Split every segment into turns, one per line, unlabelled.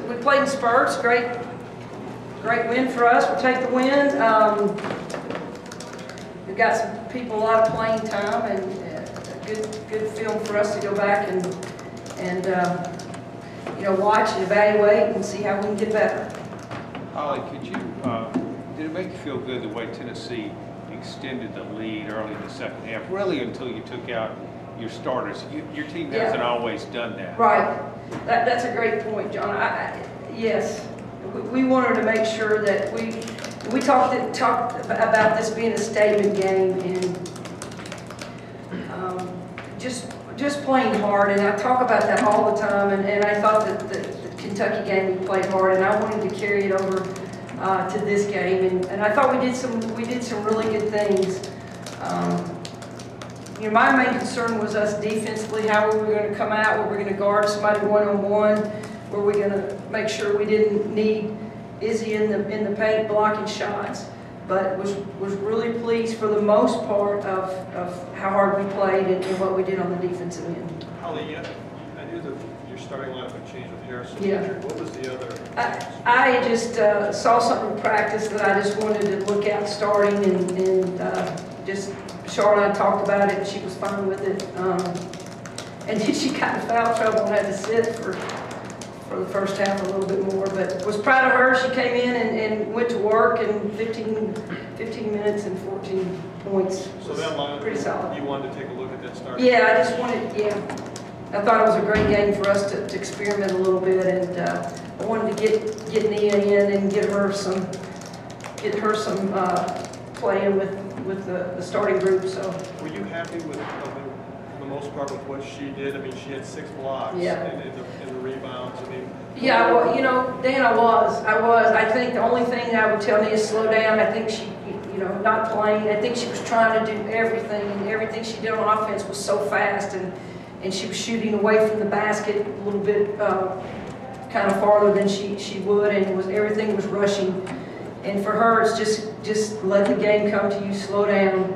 We played in spurts. Great win for us. We'll take the win. We've got some people a lot of playing time, and good film for us to go back and watch and evaluate and see how we can get better.
Holly, did it make you feel good the way Tennessee extended the lead early in the second half, really until you took out your starters? Your team hasn't always done that.
Right. That's a great point, John. Yes, we wanted to make sure that we talked about this being a statement game and just playing hard. And I talk about that all the time. And I thought that the Kentucky game we played hard, and I wanted to carry it over to this game. And I thought we did some really good things. My main concern was us defensively, how we were going to come out, were we going to guard somebody one-on-one, were we going to make sure we didn't need Izzy in the paint blocking shots. But was really pleased for the most part of how hard we played and what we did on the defensive end.
Holly, I knew that your starting lineup would change with Harrison.
Yeah.
What was the other?
I just saw something in practice that I just wanted to look at starting and just Charlotte and I talked about it, and she was fine with it. And then she got in foul trouble and had to sit for the first half a little bit more. But was proud of her. She came in and went to work in 15 minutes and 14 points.
So that lineup,
pretty solid.
You wanted to take a look at that start?
Yeah, I just wanted, I thought it was a great game for us to experiment a little bit, and I wanted to get Nia in and get her some playing with the starting group. So. Were you happy with, for the most part, with what she did? I mean, she had 6 blocks in the rebounds. I mean. Yeah, well, Dan, I was. I think the only thing I would tell Nia is slow down. I think she, not playing. I think she was trying to do everything, and everything she did on offense was so fast, and she was shooting away from the basket a little bit, kind of farther than she would, and everything was rushing. And for her, it's just let the game come to you, slow down.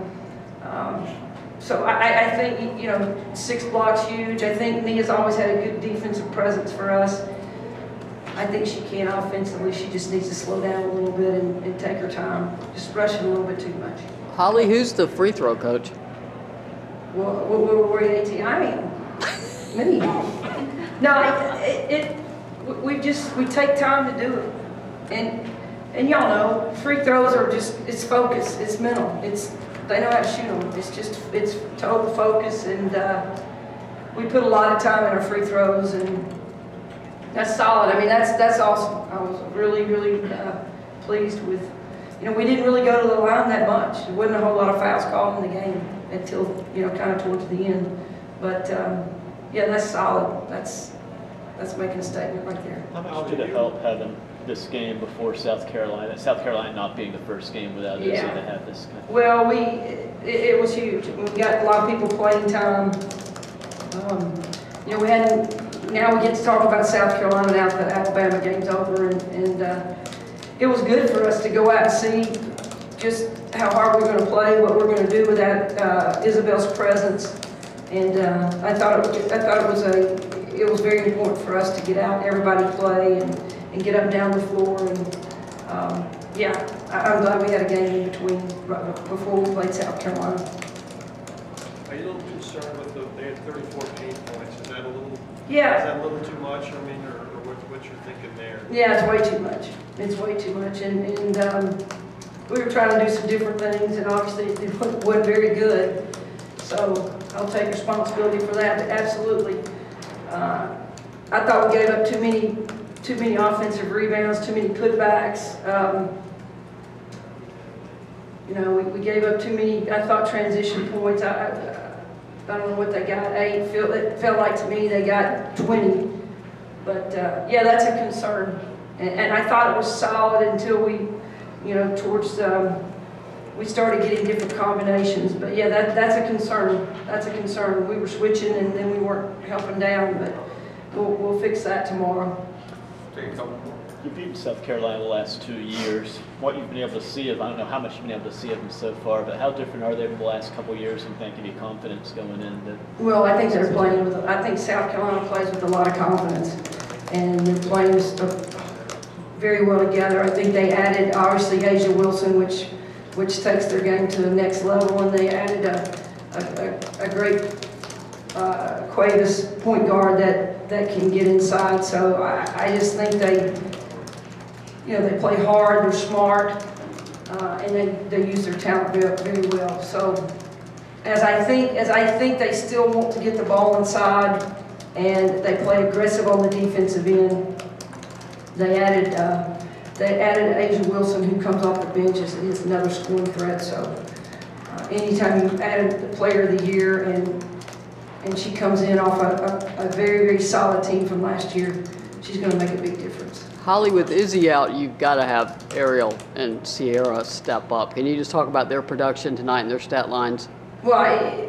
So I think 6 blocks huge. I think Nia's always had a good defensive presence for us. I think she can offensively. She just needs to slow down a little bit and take her time. Just rushing a little bit too much.
Holly, who's the free throw coach?
What were you 18? I mean, me. No, we take time to do it, and y'all know free throws are it's focus, it's mental, they know how to shoot them. It's total focus, and we put a lot of time in our free throws, and that's solid. I mean, that's awesome. I was really pleased with. We didn't really go to the line that much. There wasn't a whole lot of fouls called in the game until kind of towards the end. But yeah, that's solid. That's making a statement right there.
How much did it help having this game before South Carolina? South Carolina not being the first game without Izzy to have this.
Well, it was huge. We got a lot of people playing time. We hadn't. Now we get to talk about South Carolina now that the Alabama game's over, and it was good for us to go out and see just how hard we're going to play, what we're going to do without Isabel's presence. And I thought it was very important for us to get out, everybody play, and get up and down the floor. And I'm glad we had a game in between before we played South Carolina.
Are you a little concerned with they had 34 paint points? Is that a little?
Yeah.
Is that a little too much? I mean, or what you're thinking there?
Yeah, it's way too much. It's way too much, and we were trying to do some different things, and obviously it wasn't very good. So I'll take responsibility for that. Absolutely. I thought we gave up too many offensive rebounds, too many putbacks. We gave up too many. I thought transition points. I don't know what they got. 8. It felt like to me they got 20. But yeah, that's a concern. And I thought it was solid until we, towards we started getting different combinations. But yeah, that's a concern. That's a concern. We were switching and then we weren't helping down. But we'll fix that tomorrow.
Take a couple more.
You've beaten South Carolina the last 2 years. What you've been able to see of, I don't know how much you've been able to see of them so far, but how different are they from the last couple of years, and think any confidence going in?
Well, I think they're playing with, I think South Carolina plays with a lot of confidence, and they're playing very well together. I think they added, obviously, Asia Wilson, which takes their game to the next level, and they added a great Cuevas point guard that can get inside. So I just think they play hard, they're smart, and they use their talent very well. So as I think they still want to get the ball inside, and they play aggressive on the defensive end. They added Asia Wilson, who comes off the bench, is another scoring threat. So anytime you add the player of the year, and she comes in off a very solid team from last year, she's going to make a big difference.
Holly, with Izzy out, you've got to have Ariel and Sierra step up. Can you just talk about their production tonight and their stat lines?
Well,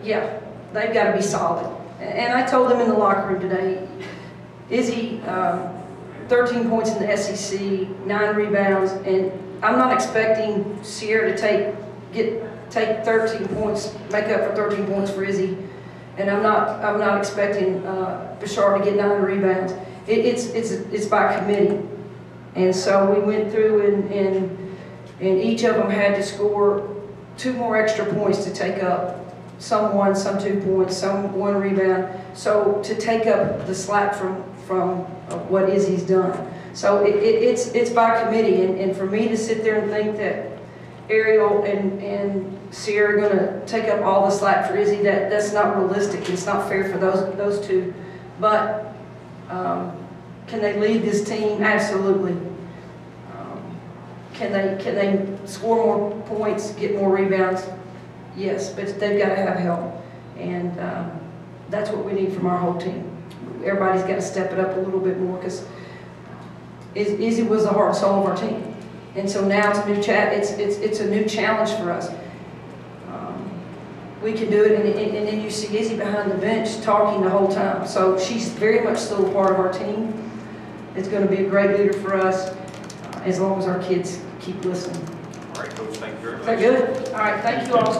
yeah, they've got to be solid. And I told them in the locker room today, Izzy, 13 points in the SEC, 9 rebounds, and I'm not expecting Sierra to take 13 points, make up for 13 points for Izzy, and I'm not expecting Bashar to get 9 rebounds. It's by committee, and so we went through and each of them had to score 2 more extra points to take up. Some 1, some 2 points, some 1 rebound. So to take up the slack from what Izzy's done. So it's by committee, and for me to sit there and think that Ariel and Sierra are going to take up all the slack for Izzy, that's not realistic. It's not fair for those two. But can they lead this team? Absolutely. Can they score more points, get more rebounds? Yes, but they've got to have help, and that's what we need from our whole team. Everybody's got to step it up a little bit more, because Izzy was the heart and soul of our team, and so now it's a new challenge for us. We can do it, and then you see Izzy behind the bench talking the whole time. So she's very much still a part of our team. It's going to be a great leader for us, as long as our kids keep listening.
All right, Coach, thank you very much.
Is that good? All right, thank you all.